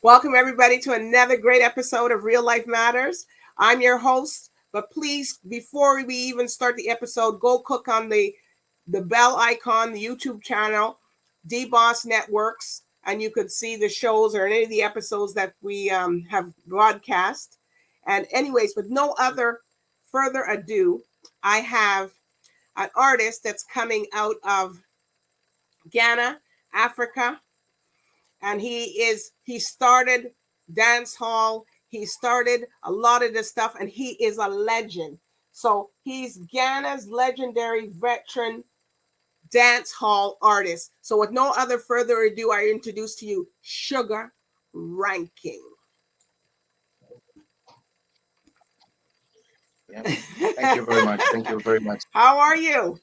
Welcome everybody to another great episode of Real Life Matters. I'm your host, but please, before we even start the episode, go click on the bell icon, the YouTube channel, DBoss Networks, and you could see the shows or any of the episodes that we have broadcast. And anyways, with no other further ado, I have an artist that's coming out of Ghana, Africa. And he started dance hall. He started a lot of this stuff, and he is a legend. So he's Ghana's legendary veteran dance hall artist. So with no other further ado, I introduce to you Sugar Ranking. Yeah. Thank you very much. Thank you very much. How are you?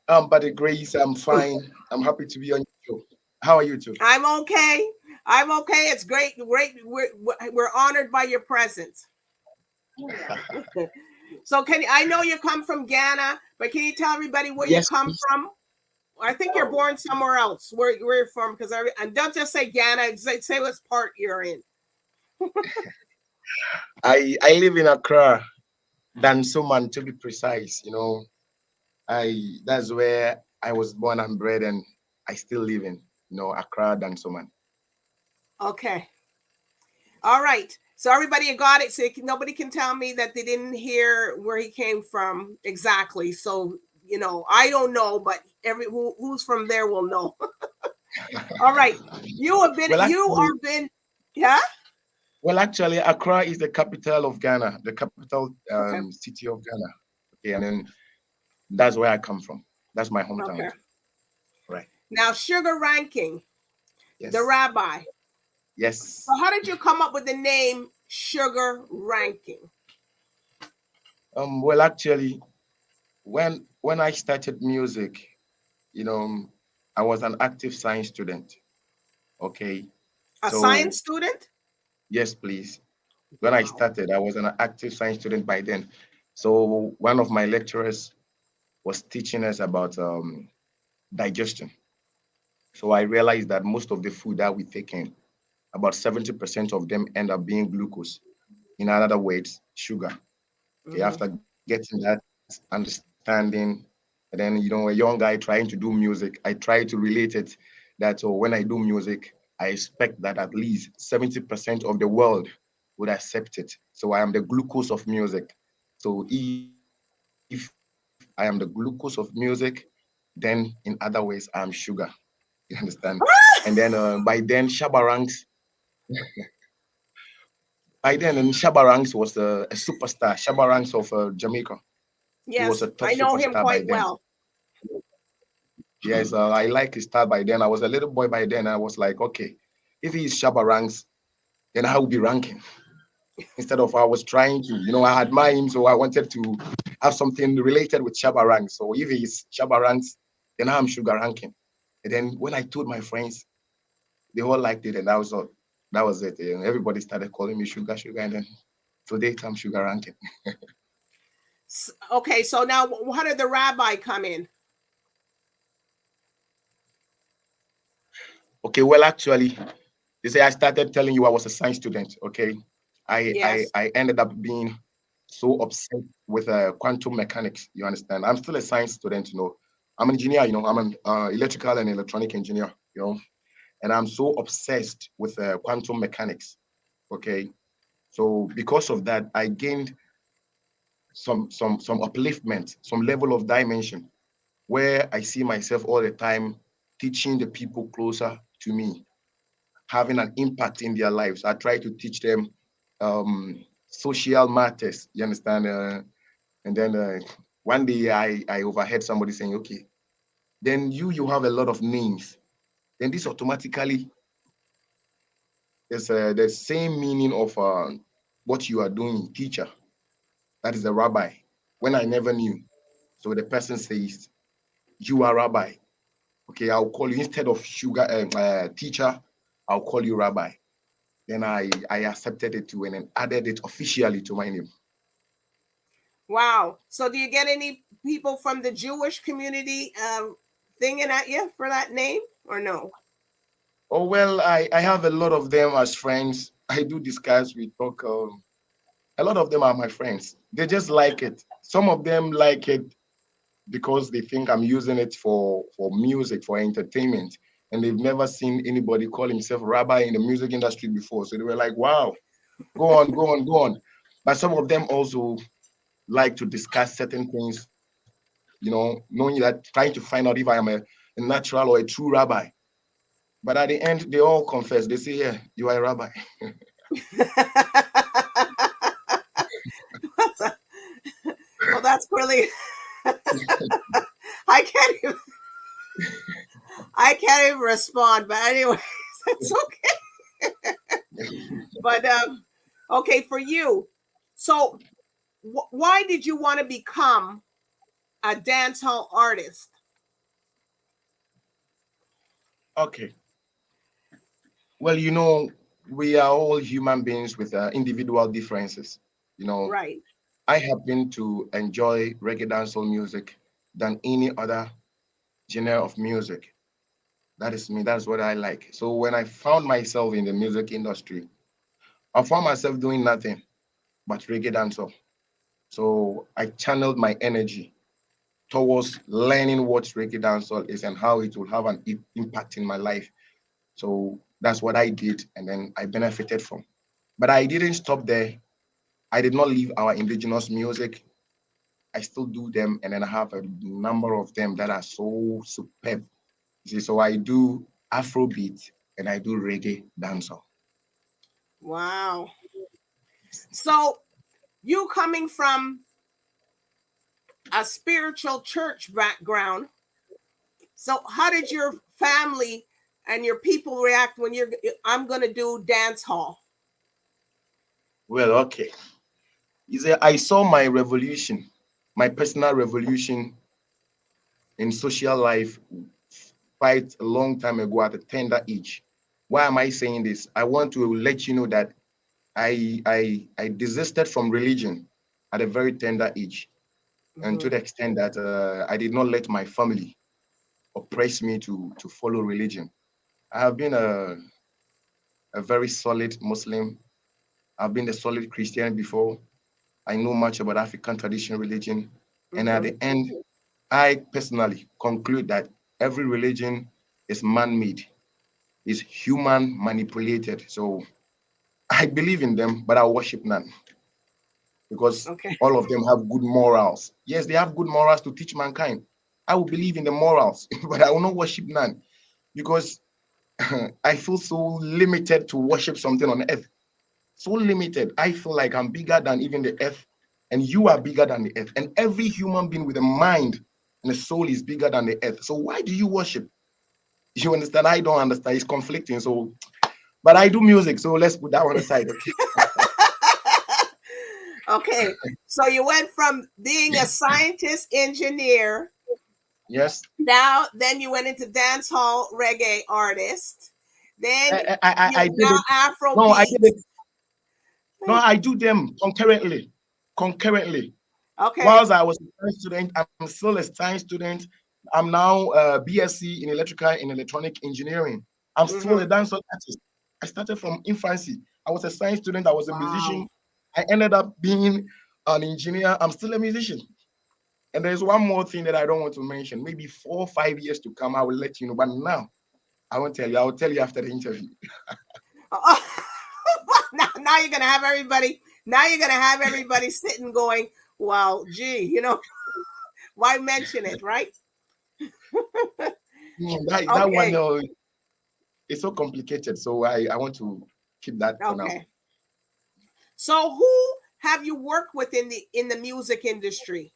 By the grace, I'm fine. I'm happy to be on your show. How are you too? I'm okay. It's great. We're honored by your presence. So I know you come from Ghana, but can you tell everybody where you come from? I think you're born somewhere else. Where you're from? Because and don't just say Ghana. Say what part you're in. I live in Accra, Dansoman to be precise. That's where I was born and bred, and I still live in Accra, Dansoman. Okay. All right. So everybody got it. So nobody can tell me that they didn't hear where he came from exactly. So I don't know, but who's from there will know. All right. You have been. Yeah. Well, actually, Accra is the capital of Ghana, the capital city of Ghana. Okay, and then that's where I come from. That's my hometown. Okay. Right. Now, Sugar Ranking, yes. The RABBI. Yes. So how did you come up with the name Sugar Ranking? Well, actually, when I started music, I was an active science student. Okay. A science student? Yes, please. When I started, I was an active science student by then. So one of my lecturers was teaching us about digestion. So I realized that most of the food that we take in, about 70% of them end up being glucose. In other words, sugar. Okay, after getting that understanding, and then a young guy trying to do music, I try to relate it that when I do music, I expect that at least 70% of the world would accept it. So I am the glucose of music. So if I am the glucose of music, then in other ways I am sugar. You understand? And then by then Shabba Ranks. By then, Shabba Ranks was a superstar. Shabba Ranks of Jamaica. Yes, he was a top I know him quite well. Yes, I like his style by then. I was a little boy by then. I was like, okay, if he is Shabba Ranks, then I will be ranking. Instead of I was trying to, I admire him, so I wanted to have something related with Shabba Ranks. So if he is Shabba Ranks, then I'm Sugar Ranking. And then when I told my friends, they all liked it, and that was it. And everybody started calling me Sugar, and then today I'm Sugar Ranking. Okay, so now how did the RABBI come in? Okay, well, actually, they say I started telling you I was a science student. Okay, I ended up being so obsessed with quantum mechanics. You understand? I'm still a science student. I'm an engineer. I'm an electrical and electronic engineer. And I'm so obsessed with quantum mechanics. Okay, so because of that, I gained some upliftment, some level of dimension, where I see myself all the time teaching the people closer to me, having an impact in their lives. I try to teach them social matters. You understand? And then one day I overheard somebody saying, "Okay, then you have a lot of names. Then this automatically is the same meaning of what you are doing, teacher. That is the rabbi." When I never knew, so the person says, "You are rabbi. Okay, I'll call you instead of teacher. I'll call you rabbi." Then I accepted it too and then added it officially to my name. Wow. So do you get any people from the Jewish community thinking at you for that name or no? Oh well, I have a lot of them as friends. I do discuss, we talk. A lot of them are my friends. They just like it. Some of them like it because they think I'm using it for music, for entertainment, and they've never seen anybody call himself rabbi in the music industry before. So they were like, "Wow, go on, go on, go on." But some of them also like to discuss certain things, knowing that trying to find out if I am a natural or a true rabbi. But at the end, they all confess. They say, "Yeah, you are a rabbi." Well, that's really. I can't even. I can't even respond. But anyways, that's okay. But okay, for you. So, why did you want to become a dancehall artist? Okay. Well, we are all human beings with individual differences. You know, Right. I happen to enjoy reggae dancehall music than any other genre of music. That is me. That's what I like. So when I found myself in the music industry, I found myself doing nothing but reggae dancehall. So I channeled my energy towards learning what reggae dancehall is and how it will have an impact in my life. So that's what I did, and then I benefited from. But I didn't stop there. I did not leave our indigenous music. I still do them, and then I have a number of them that are so superb. You see, so I do Afrobeat and I do reggae dancehall. Wow. So, you coming from a spiritual church background, so how did your family and your people react when I'm going to do dance hall? Well, okay. You see, I saw my revolution, my personal revolution in social life quite a long time ago at a tender age. Why am I saying this? I want to let you know that I desisted from religion at a very tender age, and to Mm-hmm. the extent that I did not let my family oppress me to follow religion. I have been a very solid Muslim. I've been a solid Christian before. I know much about African tradition religion. And at Mm-hmm. the end, I personally conclude that every religion is man-made, is human manipulated. So I believe in them, but I worship none because Okay. all of them have good morals. Yes, they have good morals to teach mankind. I will believe in the morals, but I will not worship none because I feel so limited to worship something on earth. So limited. I feel like I'm bigger than even the earth, and you are bigger than the earth. And every human being with a mind and a soul is bigger than the earth. So why do you worship? You understand? I don't understand. It's conflicting. So, but I do music. So let's put that one aside. Okay. Okay. So you went from being a scientist, engineer, Yes. now then you went into dance hall reggae artist. Then I you did now it. Afro No, I did beats. it. No, I do them concurrently. Concurrently. Okay. Whilst I was a science student, I'm still a science student. I'm now a BSc in electrical and electronic engineering. I'm still a Mm-hmm. dancer artist. I started from infancy. I was a science student. I was a Wow. musician. I ended up being an engineer. I'm still a musician. And there's one more thing that I don't want to mention. Maybe 4 or 5 years to come, I will let you know. But now, I won't tell you. I will tell you after the interview. Now you're gonna have everybody. Now you're gonna have everybody sitting, going, "Well, gee, why mention it, right?" That one Okay. is so complicated. So I want to keep that for now. Okay. So who have you worked with in the music industry?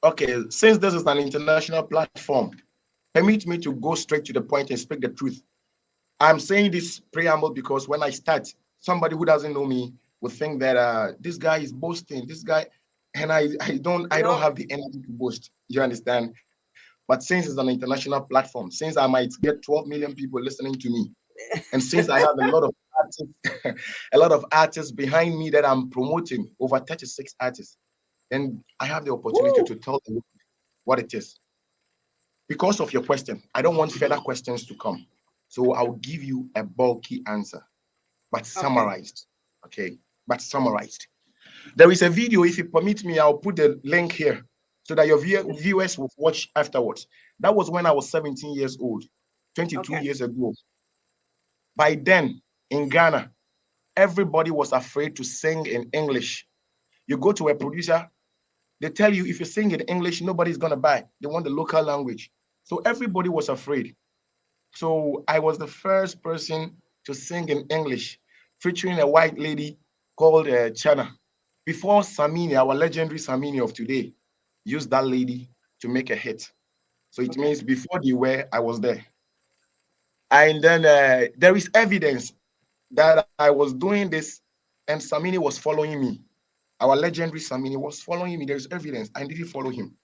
Okay, since this is an international platform, permit me to go straight to the point and speak the truth. I'm saying this preamble because when I start, somebody who doesn't know me will think that this guy is boasting. This guy, and I don't No. have the energy to boast. You understand? But since it's an international platform, since I might get 12 million people listening to me, and since I have a lot of artists, a lot of artists behind me that I'm promoting, over 36 artists, then I have the opportunity Woo. to tell them what it is. Because of your question, I don't want further questions to come. So I'll give you a bulky answer, but summarized. Okay, but summarized. There is a video. If you permit me, I'll put the link here so that your viewers will watch afterwards. That was when I was 17 years old, 22 years ago. By then, in Ghana, everybody was afraid to sing in English. You go to a producer, they tell you if you sing in English, nobody's going to buy. They want the local language. So everybody was afraid. So I was the first person to sing in English, featuring a white lady called Chana. Before Samini, our legendary Samini of today, used that lady to make a hit. So it means before they were, I was there. And then there is evidence that I was doing this and Samini was following me. Our legendary Samini was following me. There's evidence. I didn't follow him.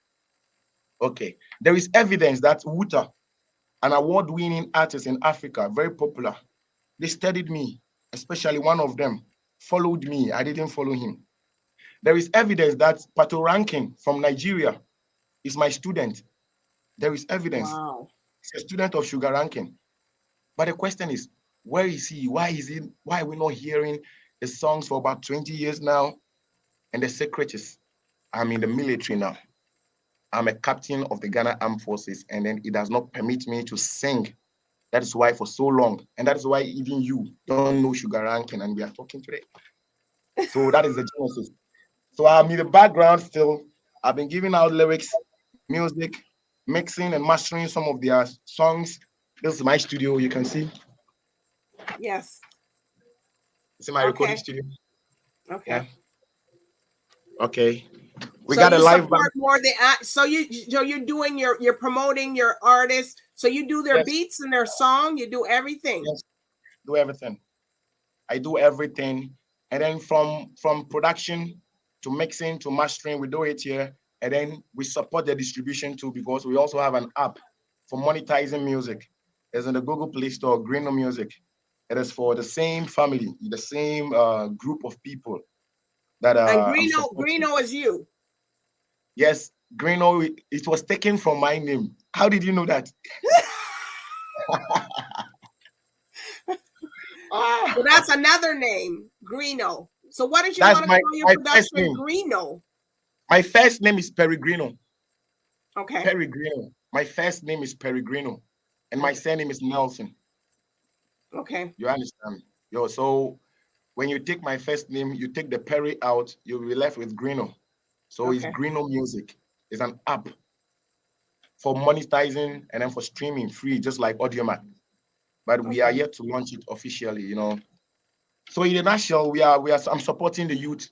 Okay. There is evidence that Wuta, an award-winning artist in Africa, very popular, they studied me, especially one of them followed me. I didn't follow him. There is evidence that Pato Rankin from Nigeria is my student. There is evidence. Wow. He's a student of Sugar Rankin. But the question is, where is he? Why is he? Why are we not hearing the songs for about 20 years now? And the secret is, I'm in the military now. I'm a captain of the Ghana Armed Forces, and then it does not permit me to sing. That is why for so long, and that is why even you don't know Sugar Rankin, and we are talking today. So that is the genesis. So I'm in the background still. I've been giving out lyrics, music, mixing and mastering some of their songs. This is my studio. You can see. Yes. This is my recording studio. Okay. Yeah. Okay. We so got a you live support band. more the so you're doing you're promoting your artists. So you do their beats and their song. You do everything. Yes. Do everything. I do everything, and then from production to mixing to mastering, we do it here, and then we support the distribution too because we also have an app for monetizing music. It's in the Google Play Store, Greeno Music. It is for the same family, the same group of people that And I'm supporting. Greeno is you. Yes, Greeno. It was taken from my name. How did you know that? So that's another name, Greeno. So what did you That's want to my call your first production? name. Greeno. My first name is Peregrino. Okay. Peregrino. My first name is Peregrino, and my surname is Nelson. Okay. You understand? Yo, so when you take my first name, you take the Perry out, you'll be left with Greeno. So it's Greeno Music. It's an app for monetizing and then for streaming free, just like AudioMac. But we are yet to launch it officially, you know. So in a nutshell, I'm supporting the youth,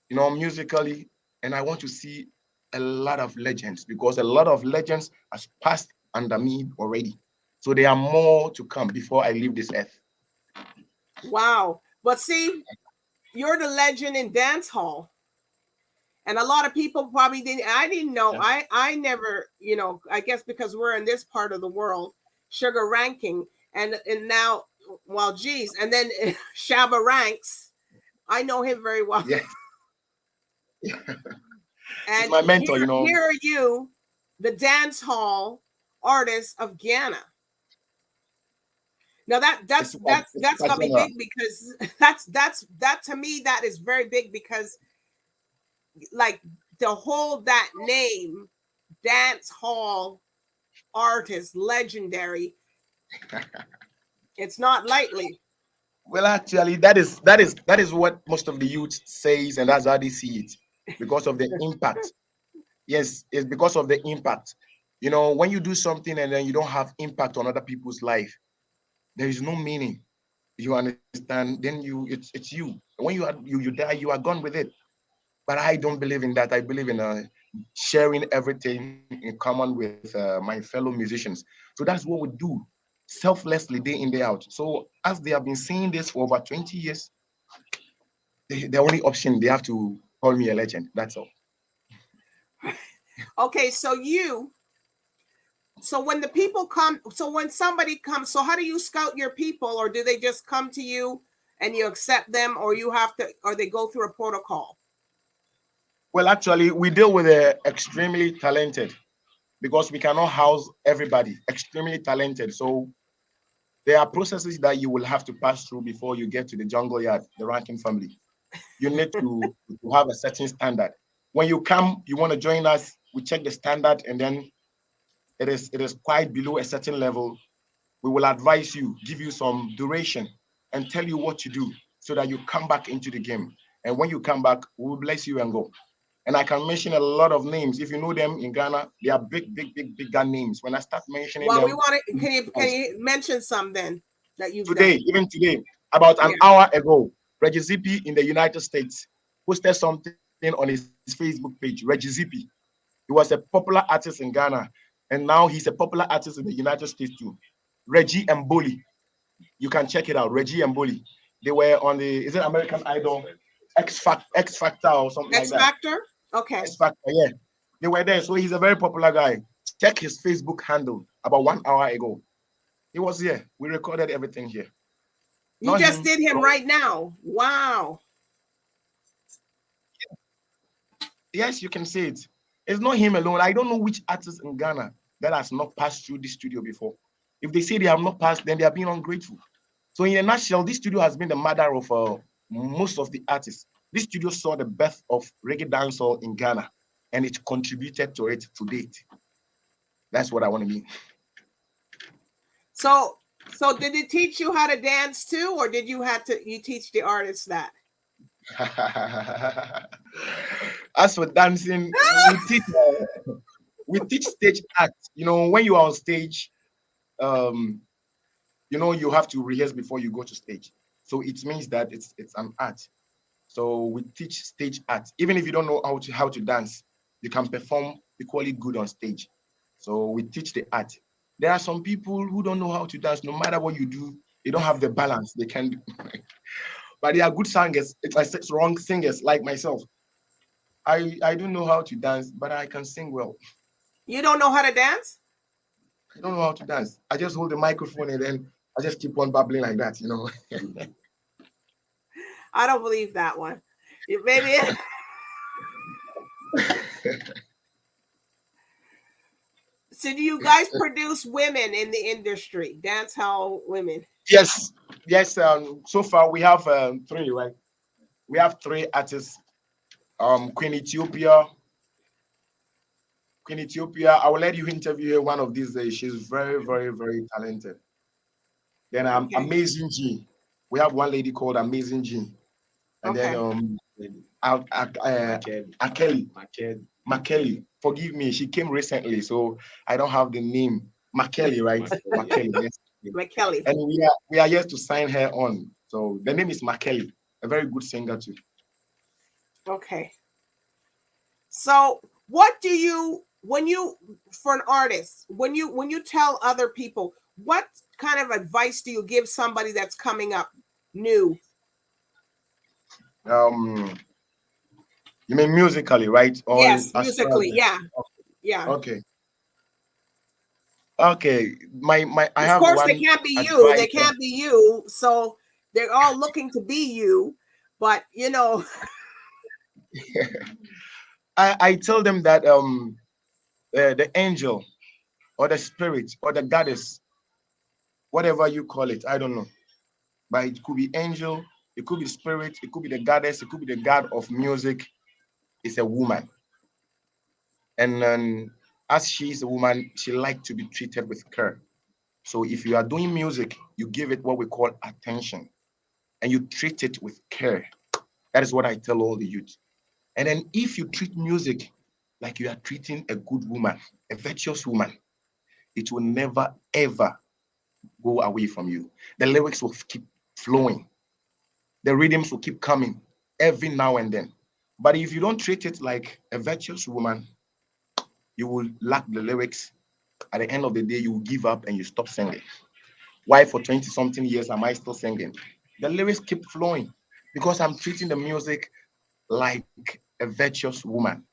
you know, musically, and I want to see a lot of legends because a lot of legends has passed under me already. So there are more to come before I leave this earth. Wow. But see, you're the legend in dance hall. And a lot of people probably didn't know. Yeah. I never, I guess because we're in this part of the world, Sugar Ranking, and now, well, geez, and then Shabba Ranks. I know him very well. Yeah. And he's my mentor, here are you, the dance hall artist of Ghana. Now that's gonna be big because that to me that is very big because like to hold that name, dance hall artist, legendary, it's not lightly. Well, actually, that is what most of the youth says, and that's how they see it because of the impact. Yes, it's because of the impact. You know, when you do something and then you don't have impact on other people's life, there is no meaning. You understand? Then it's you. When you die, you are gone with it. But I don't believe in that. I believe in sharing everything in common with my fellow musicians. So that's what we do selflessly day in, day out. So as they have been saying this for over 20 years, the only option they have to call me a legend. That's all. Okay, so when the people come, so when somebody comes, so how do you scout your people, or do they just come to you and you accept them, or they go through a protocol? Well, actually, we deal with the extremely talented because we cannot house everybody. Extremely talented. So There are processes that you will have to pass through before you get to the jungle yard, the ranking family. You need to have a certain standard. When you come, you want to join us, we check the standard, and then it is quite below a certain level. We will advise you, give you some duration, and tell you what to do so that you come back into the game. And when you come back, we will bless you and go. And I can mention a lot of names. If you know them in Ghana, they are big gun names. When I start mentioning Well, we them, want to. Can you mention some then that you've today, done? even today, about an hour ago, Reggie Zippy in the United States posted something on his Facebook page. Reggie Zippy, he was a popular artist in Ghana, and now he's a popular artist in the United States too. Reggie and Bolly, you can check it out. Reggie and Bolly, they were on the is it American Idol, X Factor or something like X that. Factor. Okay. X Factor, yeah. They were there. So he's a very popular guy. Check his Facebook handle about 1 hour ago. He was here. We recorded everything here. You just did him right now. Wow. Yes, you can say it. It's not him alone. I don't know which artist in Ghana that has not passed through this studio before. If they say they have not passed, then they are being ungrateful. So in a nutshell, this studio has been the mother of most of the artists. This studio saw the birth of reggae dancehall in Ghana, and it contributed to it to date. That's what I want to mean. So did it teach you how to dance too, or did you teach the artists that? As for dancing, we teach stage act. You know, when you are on stage, you have to rehearse before you go to stage. So it means that it's an art. So we teach stage art. Even if you don't know how to dance, you can perform equally good on stage. So we teach the art. There are some people who don't know how to dance. No matter what you do, they don't have the balance. They can do. But they are good singers. It's wrong singers like myself. I don't know how to dance, but I can sing well. You don't know how to dance? I don't know how to dance. I just hold the microphone and then I just keep on babbling like that, I don't believe that one. Maybe. So do you guys produce women in the industry, dance hall women? Yes. So far we have 3, right? We have 3 artists. Queen Ethiopia. I will let you interview her one of these days. She's very, very, very talented. Then Amazing G. We have one lady called Amazing G. And then Makelly. Forgive me, she came recently, so I don't have the name. Makelly, right? Makelly. Yes. Makelly. And we are yet to sign her on. So the name is Makelly, a very good singer too. Okay. So what do you for an artist, when you tell other people, what kind of advice do you give somebody that's coming up new? You mean musically, right? Or yes, musically, yeah. Yeah. Okay. Okay. I have of course one they can't be advice. you. They can't be you. So they're all looking to be you, but I tell them that the angel or the spirit or the goddess, whatever you call it, I don't know. But it could be angel, it could be spirit, it could be the goddess, it could be the god of music. It's a woman. And as she is a woman, she likes to be treated with care. So if you are doing music, you give it what we call attention and you treat it with care. That is what I tell all the youth. And then if you treat music like you are treating a good woman, a virtuous woman, it will never, ever go away from you. The lyrics will keep flowing. The rhythms will keep coming every now and then. But if you don't treat it like a virtuous woman, you will lack the lyrics. At the end of the day, you will give up and you stop singing. Why for 20 something years am I still singing? The lyrics keep flowing because I'm treating the music like a virtuous woman.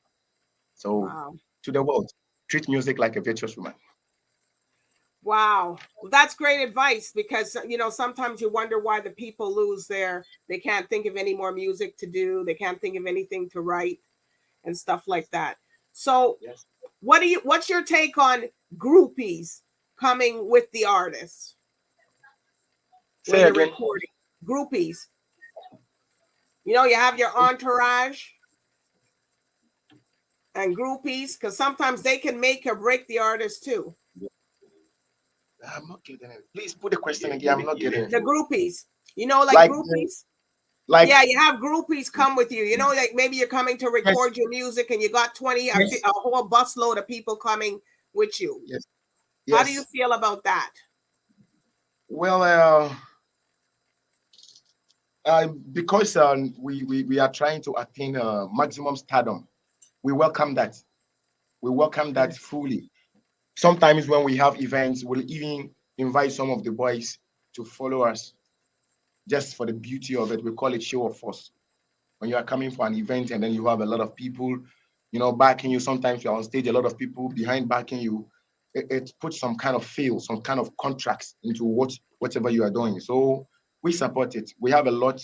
So wow. To the world, treat music like a virtuous woman. Wow. Well, that's great advice because, sometimes you wonder why the people they can't think of any more music to do. They can't think of anything to write and stuff like that. So yes. What's your take on groupies coming with the artists? Say you're again. recording? Groupies. You know, you have your entourage and groupies, because sometimes they can make or break the artist too. I'm not getting it. Please put the question again. I'm not getting it. The groupies. You know, like groupies. Yeah, you have groupies come with you. You know, like maybe you're coming to record your music and you got 20, a whole busload of people coming with you. Yes. How do you feel about that? Well, because we are trying to attain maximum stardom, we welcome that. We welcome that fully. Sometimes when we have events, we'll even invite some of the boys to follow us just for the beauty of it. We call it show of force. When you are coming for an event and then you have a lot of people, backing you. Sometimes you're on stage, a lot of people behind backing you. It puts some kind of feel, some kind of contracts into whatever you are doing. So we support it. We have a lot.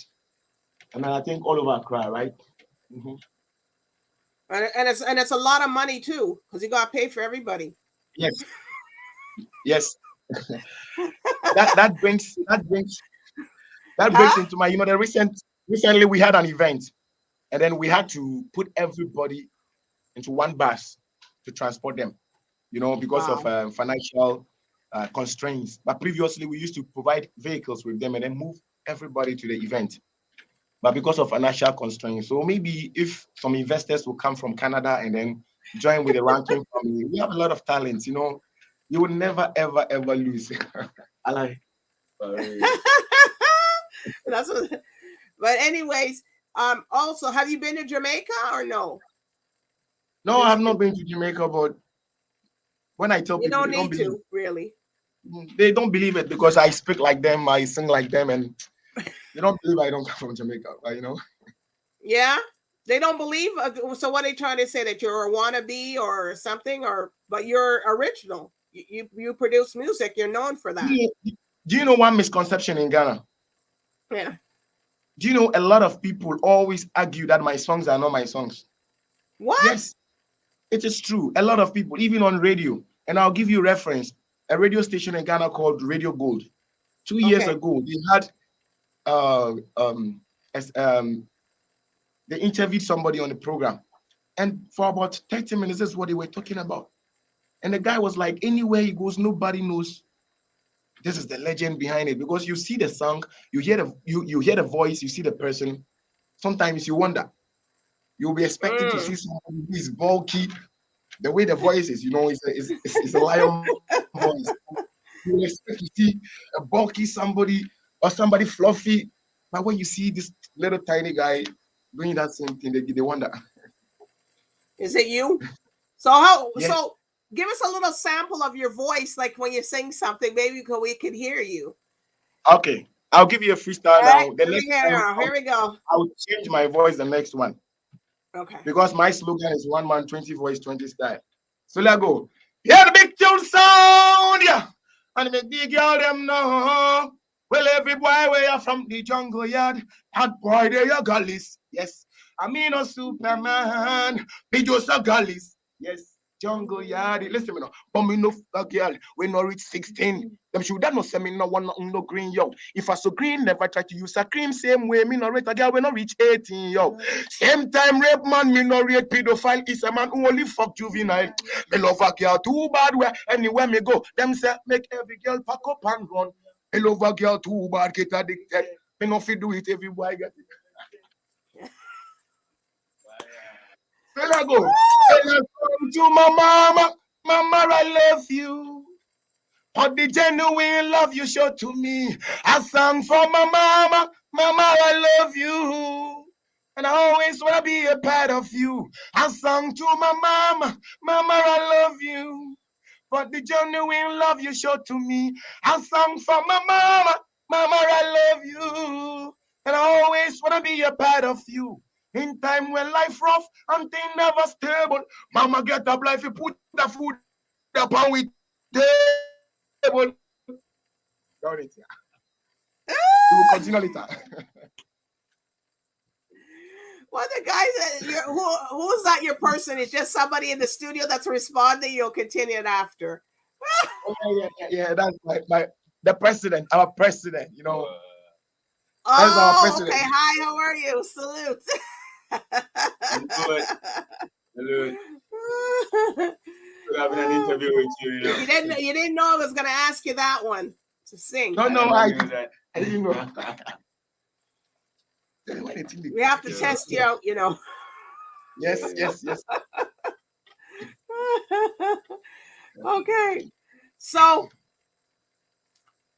And I think all over Accra, right? Mm-hmm. And it's a lot of money too, because you got to pay for everybody. Yes. that brings into my, recently we had an event, and then we had to put everybody into one bus to transport them, because of financial constraints. But previously we used to provide vehicles with them and then move everybody to the event. But because of financial constraints, so maybe if some investors will come from Canada and then join with the ranking family, we have a lot of talents, you would never, ever, ever lose. I like. That's what, but anyways, also, have you been to Jamaica or no? No, I have not been to Jamaica, but when I tell people, they don't need to, really. They don't believe it because I speak like them, I sing like them, and they don't believe I don't come from Jamaica, Yeah, they don't believe. So what are they trying to say, that you're a wannabe or something, but you're original? You produce music. You're known for that. Do you know one misconception in Ghana? Yeah. Do you know a lot of people always argue that my songs are not my songs? What? Yes, it is true. A lot of people, even on radio, and I'll give you a reference. A radio station in Ghana called Radio Gold. 2 years ago, they had they interviewed somebody on the program, and for about 30 minutes, this is what they were talking about. And the guy was like, anywhere he goes, nobody knows this is the legend behind it, because you see the song, you hear the voice, you see the person. Sometimes you wonder, you'll be expecting to see somebody who is bulky. The way the voice is, it's a lion voice. You expect to see a bulky somebody or somebody fluffy, but when you see this little tiny guy doing that same thing, they wonder. Is it you? So so give us a little sample of your voice, like when you sing something, maybe we could hear you. Okay, I'll give you a freestyle now. Here we go. I'll change my voice the next one. Okay. Because my slogan is 1 man, 20 voice, 20 style. So let's go. Hear the big tune sound, yeah. And make the girl them know. Well, every boy where you from the jungle yard, that boy there you gullies. Yes. I mean a Superman. Be just a gullies. Yes. Jungle yard. Listen me now. But me no a girl. We no reach 16. Them should that no say me no want no green yo. If I so green, never try to use a cream. Same way me no rate a girl we no reach 18 yo. Same time rape man me no rate pedophile. Is a man who only fuck juvenile. Me love a girl too bad where anywhere me go. Them say make every girl pack up and run. Me love a girl too bad get addicted. Me no fit do it every boy get it. So I go. And I come to my mama. Mama, I love you. For the genuine love you show to me. I sang for my mama. Mama, I love you. And I always want to be a part of you. I sang to my mama. Mama, I love you. For the genuine love you show to me. I sang for my mama. Mama, I love you. And I always want to be a part of you. In time when life rough and things never stable. Mama get up life, you put the food up on we table. Got it. We will continue later. Well, the guys, who's not your person? It's just somebody in the studio that's responding. You'll continue it after. Yeah. That's the president, our president, you know. That's our president. Okay. Hi, how are you? Salute. Salute. Having an interview with you, you know. You didn't know I was gonna ask you that one to sing. No, I didn't know. We have to test you out, you know. Yes. Okay. So,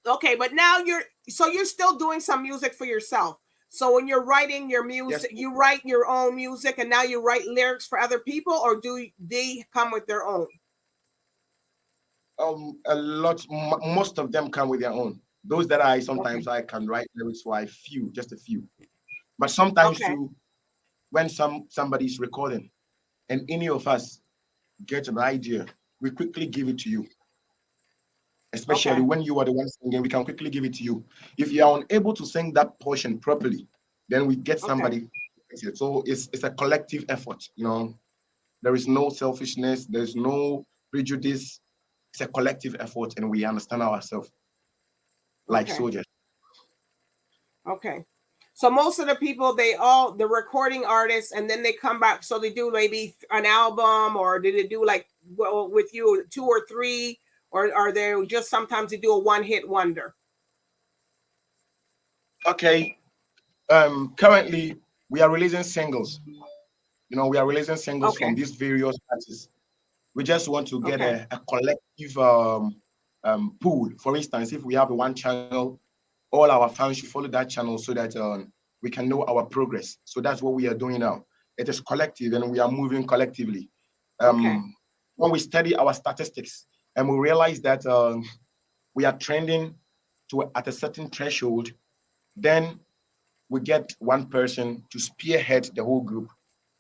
but now you're still doing some music for yourself. So when you're writing your music, you write your own music, and now you write lyrics for other people, or do they come with their own? Most of them come with their own. Those that I sometimes I can write lyrics for just a few. But sometimes too, when somebody's recording and any of us get an idea, we quickly give it to you. Especially when you are the one singing, we can quickly give it to you. If you are unable to sing that portion properly, then we get somebody. So it's a collective effort, you know. There is no selfishness, there's no prejudice. It's a collective effort, and we understand ourselves like soldiers. Okay. So most of the people, the recording artists, and then they come back. So they do maybe an album, or did they do like with you 2 or 3, or are they just sometimes they do a one-hit wonder? Okay. Currently we are releasing singles. You know, we are releasing singles from these various artists. We just want to get a collective pool. For instance, if we have one channel, all our fans should follow that channel so that we can know our progress. So that's what we are doing now. It is collective, and we are moving collectively. When we study our statistics and we realize that we are trending at a certain threshold, then we get one person to spearhead the whole group.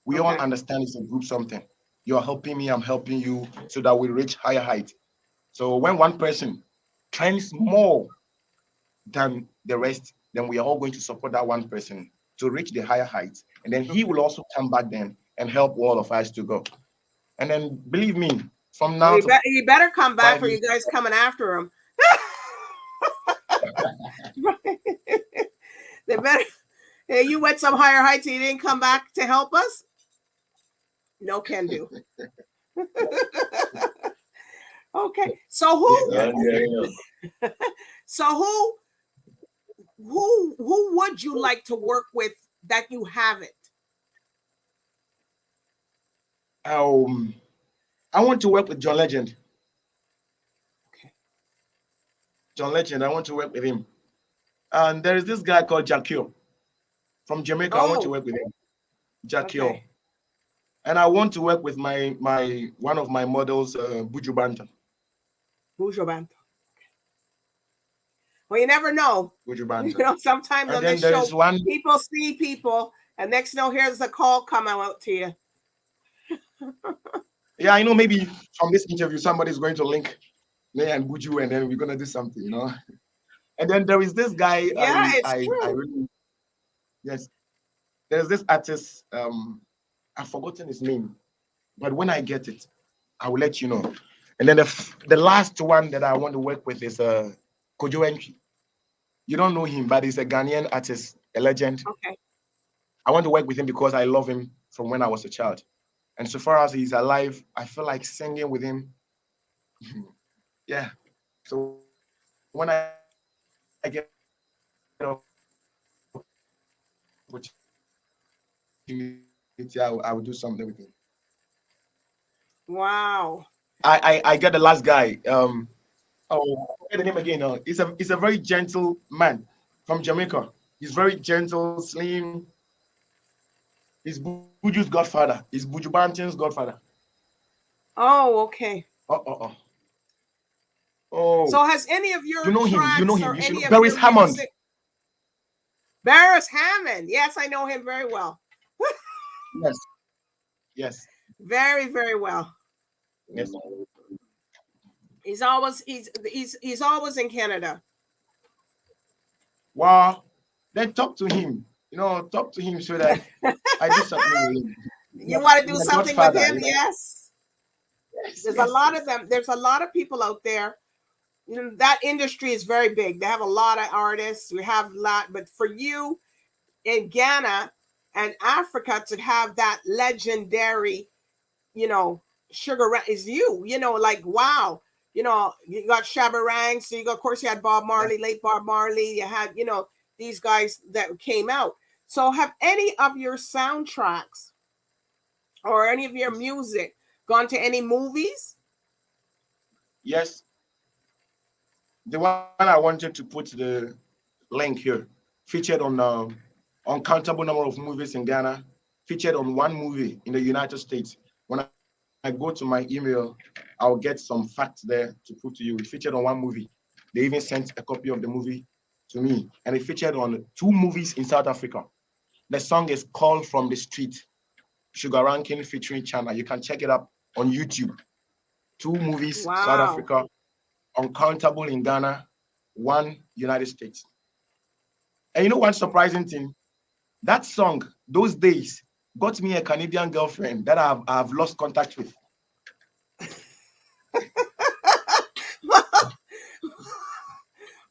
We all understand it's a group something. You're helping me, I'm helping you, so that we reach higher height. So when one person trends more than the rest, then we are all going to support that one person to reach the higher heights. And then he will also come back then and help all of us to go. And then believe me, from now you better come back, or you guys coming after him. They better. Hey, you went some higher heights and you didn't come back to help us? No can do. Okay. So who would you like to work with that you haven't? I want to work with John Legend. Okay. John Legend, I want to work with him. And there is this guy called Jackio from Jamaica. I want to work with him. Jackio. Okay. And I want to work with my one of my models, Buju Banton. Buju Banton. Well, you never know. Buju Banton. You know, sometimes on this show, people see people, and next you know, here's a call coming out to you. Yeah, I know. Maybe from this interview, somebody's going to link me and Buju, and then we're gonna do something, you know. And then there is this guy. Yeah, it's true. I really, yes. There's this artist. I've forgotten his name, but when I get it, I will let you know. And then the last one that I want to work with is Kojo Entry. You don't know him, but he's a Ghanaian artist, a legend. Okay. I want to work with him because I love him from when I was a child. And so far as he's alive, I feel like singing with him. Yeah. So when I get I will do something with him. Wow. I get the last guy. Forget the name again. He's a very gentle man from Jamaica. He's very gentle, slim. He's Buju's godfather. He's Buju Banton's godfather. Oh, okay. Oh. So has any of your you know him? You know him? You should know Barris Hammond. Barris Hammond. Yes, I know him very well. Yes. Very, very well. Yes. He's always in Canada. Wow. Then talk to him. You know, talk to him so that I do something with him. You want to do something with him? You know? Yes. There's a lot of them. There's a lot of people out there that industry is very big. They have a lot of artists. We have a lot, but for you in Ghana and Africa to have that legendary, Sugar is you, like, wow. You got Shabba Ranks, so of course you had Bob Marley, late Bob Marley, you had, these guys that came out. So have any of your soundtracks or any of your music gone to any movies? Yes. The one I wanted to put the link here featured on uncountable number of movies in Ghana, featured on one movie in the United States. When I go to my email, I'll get some facts there to put to you. It featured on one movie. They even sent a copy of the movie to me, and it featured on 2 movies in South Africa. The song is Call from the Street, Sugar Ranking featuring Chana. You can check it up on YouTube. 2 movies, Wow. South Africa, uncountable in Ghana, 1 United States. And you know one surprising thing? That song, those days, got me a Canadian girlfriend that I've lost contact with.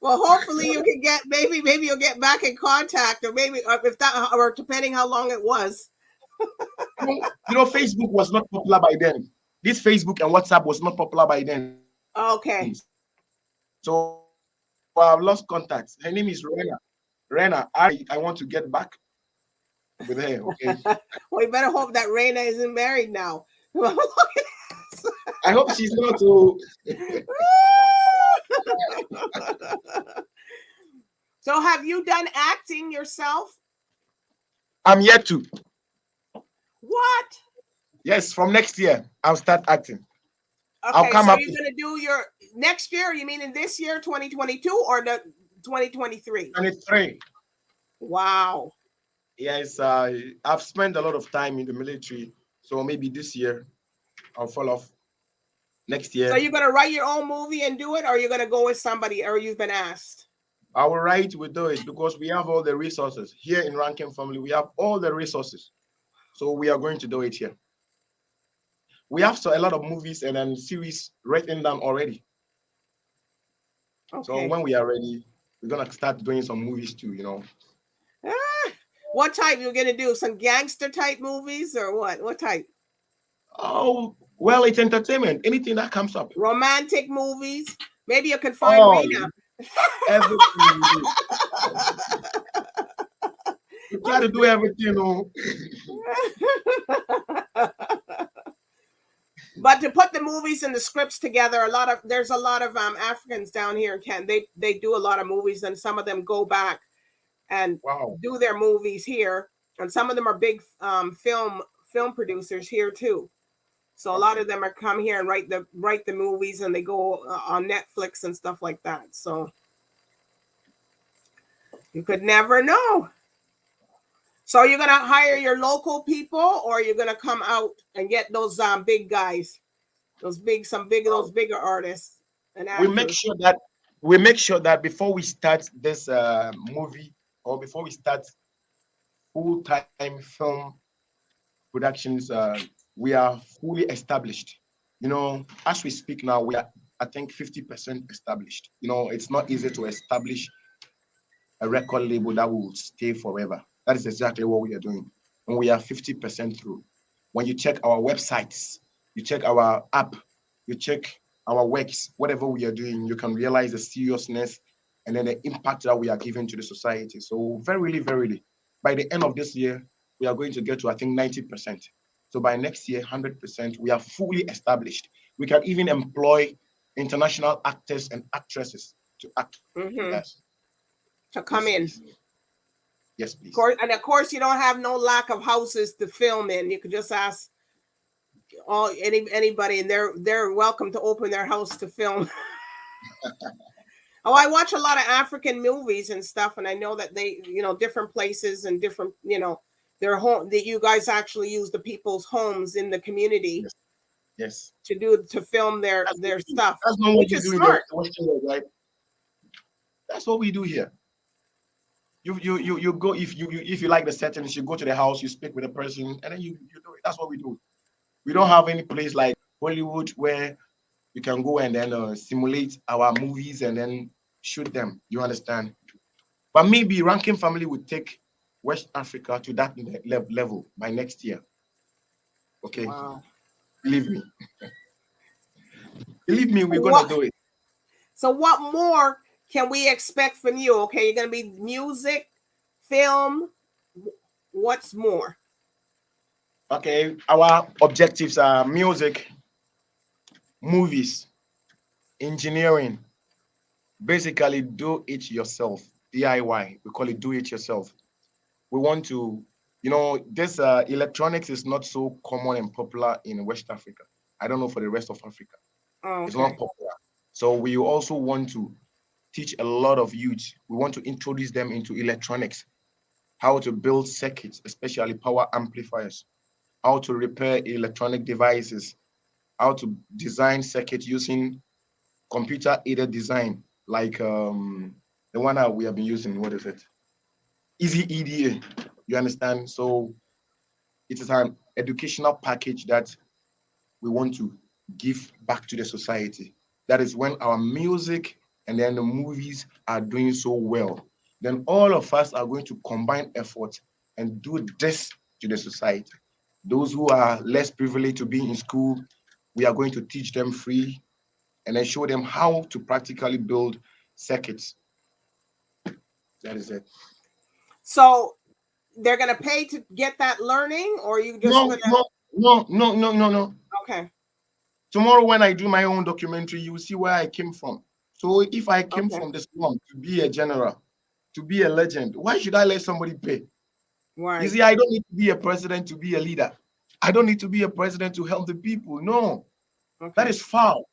Well, hopefully you can get, maybe you'll get back in contact, or maybe if that, or depending how long it was. Facebook was not popular by then. This Facebook and WhatsApp was not popular by then. Okay. So I've lost contact. Her name is Rena. Rena, I want to get back with her. Okay. Well, you better hope that Rena isn't married now. I hope she's not too. So have you done acting yourself? I'm yet to. What? Yes, from next year, I'll start acting. Okay, I'll come so up you're going to do your next year, you mean in this year, 2022, or the 2023? 23. Wow. Yes, I've spent a lot of time in the military, so maybe this year I'll fall off. Next year. So you're going to write your own movie and do it, or you're going to go with somebody, or you've been asked? I will write, we do it, because we have all the resources. Here in Rankin Family, we have all the resources. So we are going to do it here. We have a lot of movies and series written down already. Okay. So when we are ready, we're going to start doing some movies too, What type you're going to do? Some gangster type movies or what? What type? Oh, well, it's entertainment. Anything that comes up. Romantic movies. Maybe you can find Rena. Everything you do. You try to do everything, But to put the movies and the scripts together, there's a lot of Africans down here in Canada. They do a lot of movies, and some of them go back and do their movies here, and some of them are big film producers here too. So a lot of them are come here and write the movies, and they go on Netflix and stuff like that. So you could never know. So you're gonna hire your local people, or you're gonna come out and get those big guys, those bigger artists and actors. We make sure that before we start this movie, or before we start full-time film productions, we are fully established. As we speak now, we are, I think, 50% established. It's not easy to establish a record label that will stay forever. That is exactly what we are doing. And we are 50% through. When you check our websites, you check our app, you check our works, whatever we are doing, you can realize the seriousness and then the impact that we are giving to the society. So verily, verily, by the end of this year, we are going to get to, I think, 90%. So by next year, 100%, we are fully established. We can even employ international actors and actresses to act with us. To come in. Yes, please. Of course, you don't have no lack of houses to film in. You could just ask anybody, and they're welcome to open their house to film. I watch a lot of African movies and stuff, and I know that they, different places and different, their home, that you guys actually use the people's homes in the community. Yes. To film their stuff. That's not what you do in the Western world, right? That's what we do here. You go, if you like the settings, you go to the house, you speak with a person, and then you do it. That's what we do. We don't have any place like Hollywood where you can go and then simulate our movies and then shoot them. You understand? But maybe Ranking Family would take West Africa to that level by next year. Okay. Wow. Believe me. Believe me, we're gonna do it. So what more can we expect from you? Okay, you're gonna be music, film. What's more? Okay, our objectives are music, movies, engineering. Basically, do it yourself. DIY. We call it do it yourself. We want to, this electronics is not so common and popular in West Africa. I don't know for the rest of Africa. Oh, okay. It's not popular. So we also want to teach a lot of youth. We want to introduce them into electronics, how to build circuits, especially power amplifiers, how to repair electronic devices, how to design circuits using computer-aided design, like the one that we have been using. What is it? Easy EDA. You understand? So it is an educational package that we want to give back to the society. That is when our music and then the movies are doing so well. Then all of us are going to combine effort and do this to the society. Those who are less privileged to be in school, we are going to teach them free and then show them how to practically build circuits. That is it. So they're gonna pay to get that learning, or you just No. Okay. Tomorrow when I do my own documentary, you will see where I came from. So if I came from the slum to be a general, to be a legend, why should I let somebody pay? Right. You see, I don't need to be a president to be a leader. I don't need to be a president to help the people. No, that is foul.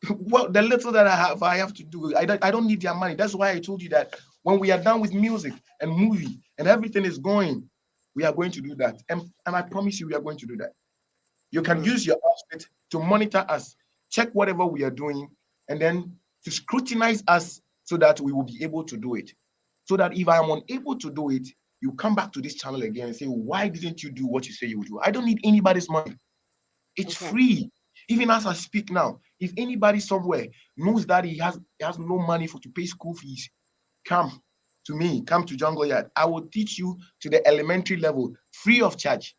Well, the little that I have to do. I don't need their money. That's why I told you that when we are done with music and movie and everything is going, we are going to do that. And I promise you, we are going to do that. You can use your outfit to monitor us, check whatever we are doing, and then to scrutinize us so that we will be able to do it. So that if I am unable to do it, you come back to this channel again and say, why didn't you do what you say you would do? I don't need anybody's money. It's free. Even as I speak now, if anybody somewhere knows that he has no money to pay school fees, come to me, come to Jungle Yard. I will teach you to the elementary level, free of charge.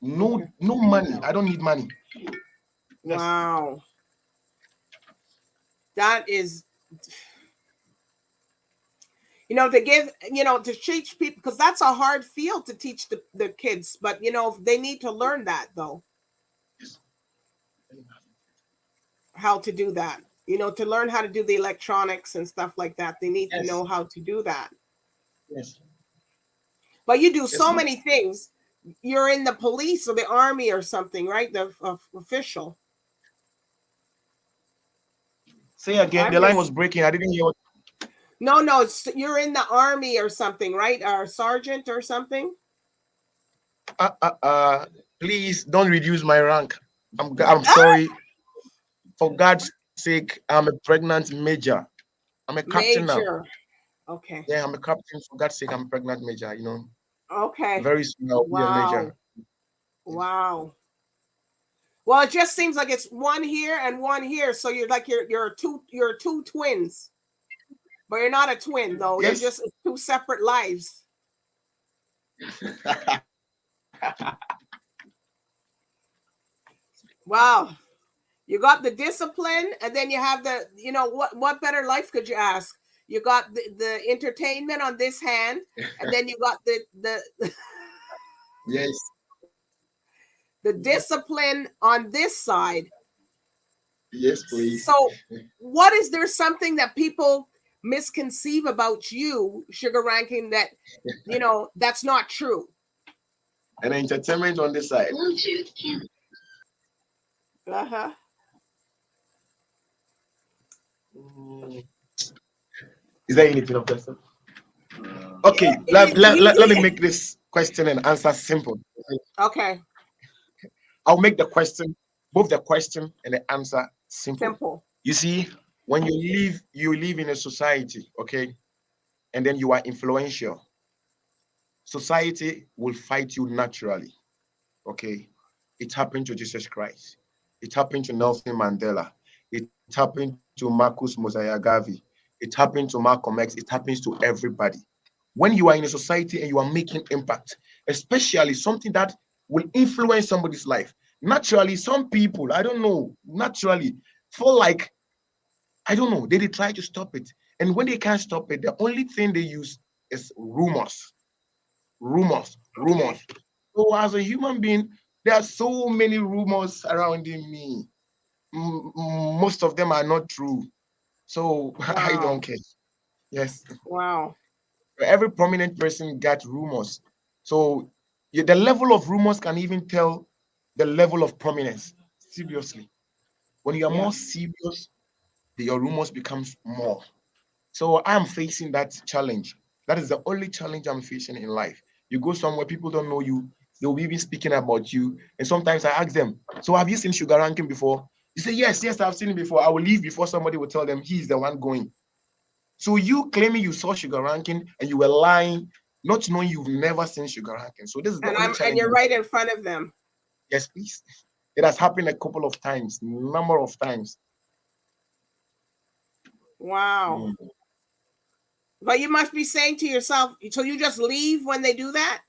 No money. I don't need money. Wow. That is, to give, to teach people, because that's a hard field to teach the kids, but, they need to learn that, though. How to do that, to learn how to do the electronics and stuff like that. They need to know how to do that. Yes. But you do so many things. You're in the police or the army or something, right? The official. Say again. The line was breaking. I didn't hear what. No, you're in the army or something, right? Or sergeant or something. Please don't reduce my rank. I'm sorry. For God's sake, I'm a pregnant major. I'm a captain now. Okay. Yeah, I'm a captain. For God's sake, I'm a pregnant major. Okay. Very soon I'll be a major. Wow. Well, it just seems like it's one here and one here. So you're like you're two twins. But you're not a twin, though. Yes. You're just two separate lives. Wow. You got the discipline, and then you have the, what better life could you ask? You got the entertainment on this hand, and then you got the yes, the discipline on this side. Yes, please. So, what is there something that people misconceive about you, Sugar Ranking, that that's not true? And entertainment on this side. Uh-huh. Is there anything of that stuff? Okay, let me make this question and answer simple. Okay. I'll make both the question and the answer simple. You see, when you live in a society, okay, and then you are influential. Society will fight you naturally. Okay. It happened to Jesus Christ. It happened to Nelson Mandela. It happened to Marcus Mosiah-Garvey. It happened to Malcolm X. It happens to everybody. When you are in a society and you are making impact, especially something that will influence somebody's life, naturally, some people, I don't know, naturally feel like, I don't know, they try to stop it. And when they can't stop it, the only thing they use is rumors. Rumors, Okay. rumors. So as a human being, there are so many rumors surrounding me. Most of them are not true. So I Wow. don't care. Yes. Wow. Every prominent person got rumors. So the level of rumors can even tell the level of prominence. Seriously. When you are more Yes. serious, your rumors becomes more. So I'm facing that challenge. That is the only challenge I'm facing in life. You go somewhere, people don't know you. They'll be even speaking about you. And sometimes I ask them, so have you seen Sugar Ranking before? You say, yes, yes, I've seen it before. I will leave before somebody will tell them he's the one going. So you claiming you saw Sugar Ranking and you were lying, not knowing you've never seen Sugar Ranking. So this is the only And challenge. you're right in front of them. Yes, please. It has happened a couple of times, number of times. Wow. Mm. But you must be saying to yourself, so you just leave when they do that?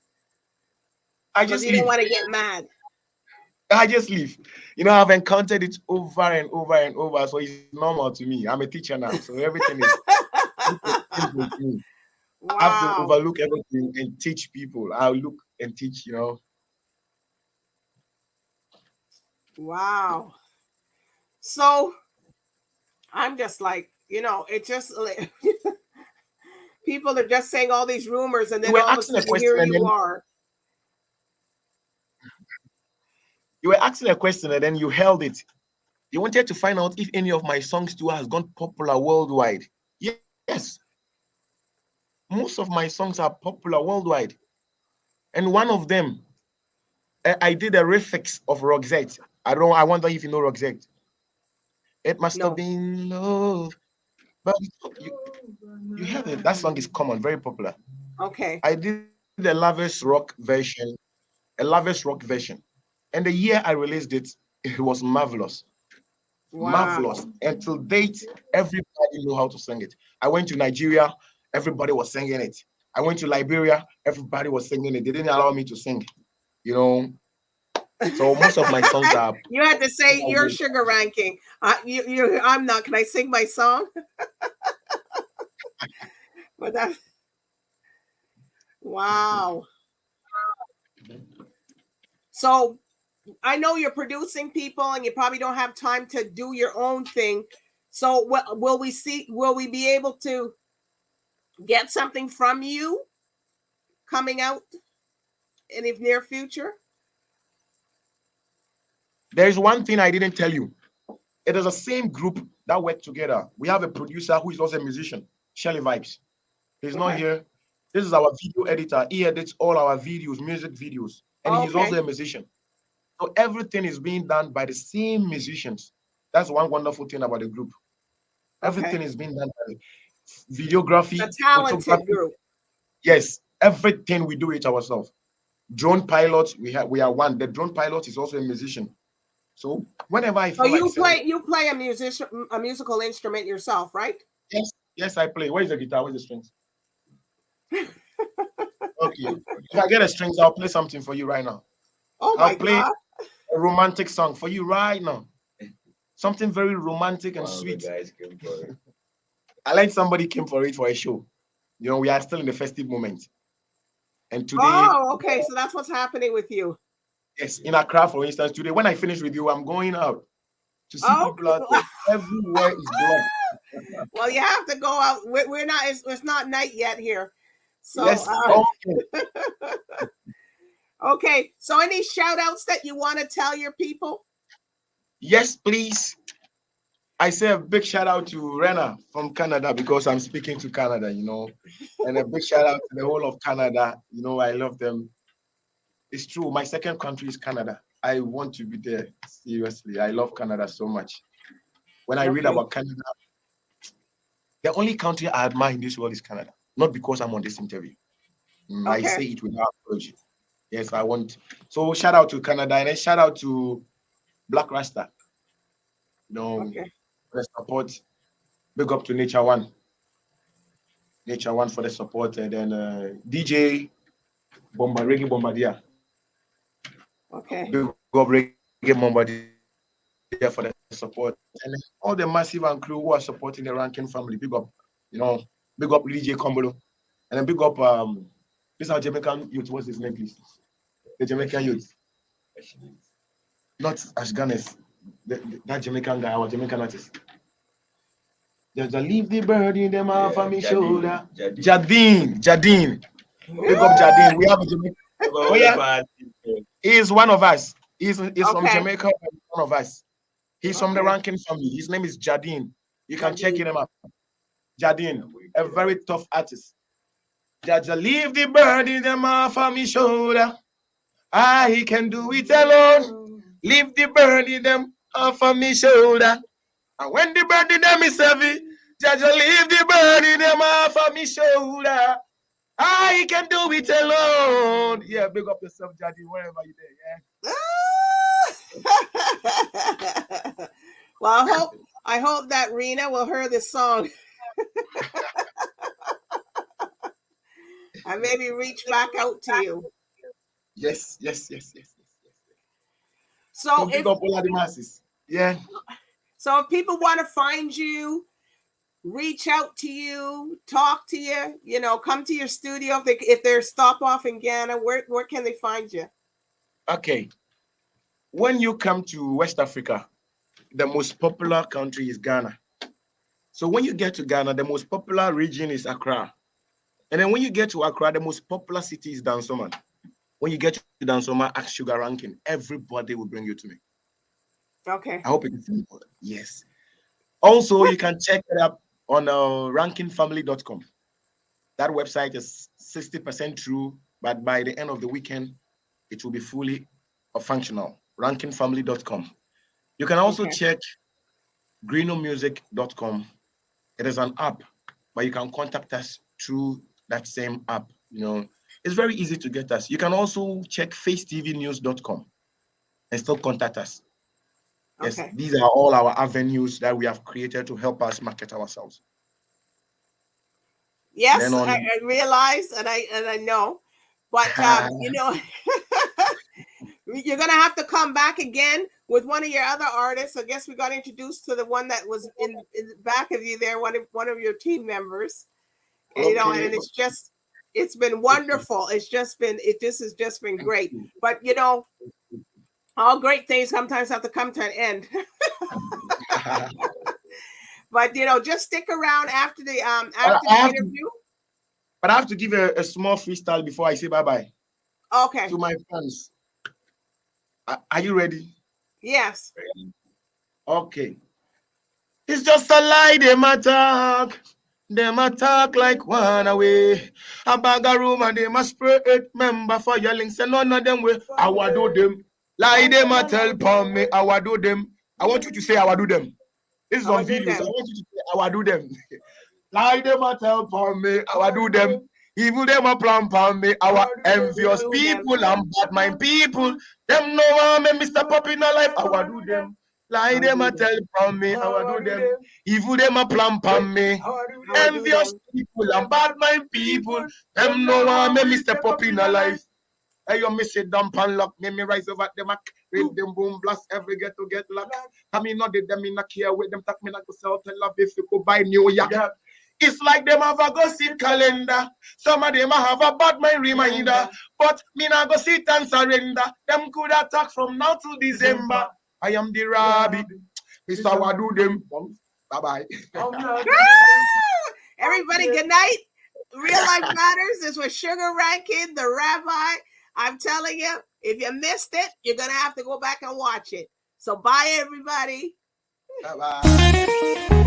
I Because just you don't leave. want to get mad. I just leave. I've encountered it over and over and over, so it's normal to me. I'm a teacher now, so everything is with me. I have to Wow. overlook everything and teach people. I'll look and teach. Wow. So I'm just like, it just people are just saying all these rumors, and You then were all of a asking a sudden question here and you then are. you held it. You wanted to find out if any of my songs too has gone popular worldwide. Yes, most of my songs are popular worldwide, and one of them, I did a refix of Roxette. I wonder if you know Roxette. It must have No. been love, but you heard it. That song is common, very popular. Okay. I did a lavish rock version, and the year I released it, it was marvelous. Wow. Marvelous. Until date, everybody knew how to sing it. I went to Nigeria, everybody was singing it. I went to Liberia, everybody was singing it. They didn't allow me to sing, you know. So most of my songs are. You had to say your Sugar Ranking. I'm not. Can I sing my song? But that. Wow. So I know you're producing people, and you probably don't have time to do your own thing. So will we see? Will we be able to get something from you coming out in the near future? There's one thing I didn't tell you. It is the same group that work together. We have a producer who is also a musician, Shelly Vibes. He's not Okay. here. This is our video editor. He edits all our videos, music videos, and he's also Okay. a musician. So everything is being done by the same musicians. That's one wonderful thing about the group. Everything Okay. is being done by videography, A talented photography. group. Yes, everything we do it ourselves. Drone pilot, we are one. The drone pilot is also a musician. So whenever I So feel like saying, you play a musical instrument yourself, right? yes, yes, I play. Where is the guitar? Where's the strings? Okay. If I get the strings, I'll play something for you right now. Oh I'll my play God. a romantic song for you right now. Something very romantic and sweet. Guys came for it. I like somebody came for it for a show. We are still in the festive moment. And today, Oh, okay. So that's what's happening with you. yes, in Accra, for instance, today, when I finish with you, I'm going out to see Oh, people out there. Everywhere is blocked. well, you have to go out. We're not. It's not night yet here. So, Yes, okay. okay. So, any shout outs that you want to tell your people? Yes, please. I say a big shout out to Rena from Canada because I'm speaking to Canada. And a big shout out to the whole of Canada. I love them. It's true. My second country is Canada. I want to be there. Seriously. I love Canada so much. When I read Okay. about Canada, the only country I admire in this world is Canada. Not because I'm on this interview. I Okay. say it without apology. Yes, I want. So shout out to Canada and then shout out to Black Rasta. You know, Okay. for the support. Big up to Nature One. Nature One for the support. And then DJ Reggae Bombardier. Okay. Big up Reggae Bombardier for the support. And all the massive and crew who are supporting the ranking family. Big up. You know, big up DJ Kombolo. And then big up this our Jamaican youth. What's his name, please? The Jamaican youth. Not Ashganes. That Jamaican guy, our Jamaican artist. There's a leave the bird in them off of my shoulder. Jadine. Big up Jadine. We have a Jamaican. Oh yeah. He is one of us. He's from Jamaica, one of us. He's from the ranking family. His name is Jadine. You can check him up. Jadine, a very tough artist. Jaja, leave the bird in them off of my shoulder. I can do it alone. Leave the bird in them off of my shoulder. And when the bird in them is heavy, Jaja, leave the bird in them off of my shoulder. I can do it alone. Yeah, big up yourself, Jadine, wherever you're there. Yeah. Well, I hope that Rena will hear this song. And maybe reach back out to you. Yes. So big up all of the masses. Yeah. So if people want to find you, reach out to you, talk to you, you know, come to your studio. If they're stop off in Ghana, where can they find you? Okay. When you come to West Africa, the most popular country is Ghana. So when you get to Ghana, the most popular region is Accra. And then when you get to Accra, the most popular city is Dansoman. When you get to Dansoman, ask Sugar Ranking. Everybody will bring you to me. Okay. I hope it is simple. Yes. Also, you can check it up on rankingfamily.com. That website is 60% true, but by the end of the weekend, it will be fully functional. Rankingfamily.com. You can also check greenomusic.com. It is an app, but you can contact us through that same app. You know, it's very easy to get us. You can also check facetvnews.com and still contact us. Yes, these are all our avenues that we have created to help us market ourselves. Yes, I realize and I know, but you know, you're gonna have to come back again with one of your other artists. I guess we got introduced to the one that was in the back of you there, one of your team members. And, you know, and it's been wonderful. This has just been great. But you know, all great things sometimes have to come to an end. But you know, just stick around after the interview. But I have to give a small freestyle before I say bye-bye. Okay. To my fans. Are you ready? Yes. Okay. It's just a lie, them attack. Them attack like one away. A bag of room and they must spray it. Member for your links and none of them will. I will do them. Lie them a tell upon me. I will do them. I want you to say I will do them. This is on videos. I want you to say I will do them. Lie them a tell upon me. I will do them. Evil them a plan upon me. Our envious people and bad mind people. Them no one me Mr. Pop in a life. I will do them. Lie them a tell upon me. I will do them. Evil them a plan upon me. Envious people and bad mind people. Them no one me Mr. Pop in a life. Hey, you miss it, dump and lock. Me rise over the Mac. Read them boom blast every get to get luck. I mean, not did them in a care with them. Talk me not go sell tell love if you go buy New York. Yeah. It's like them have a gossip calendar. Some of them have a bad mind reminder. But me not go sit and surrender. Them could attack from now to December. I am the RABBI. This is how I do them. Bye-bye. Everybody, good night. Real Life Matters. This was Sugar Rankin, the Rabbi. I'm telling you, if you missed it, you're going to have to go back and watch it. So bye, everybody. Bye-bye.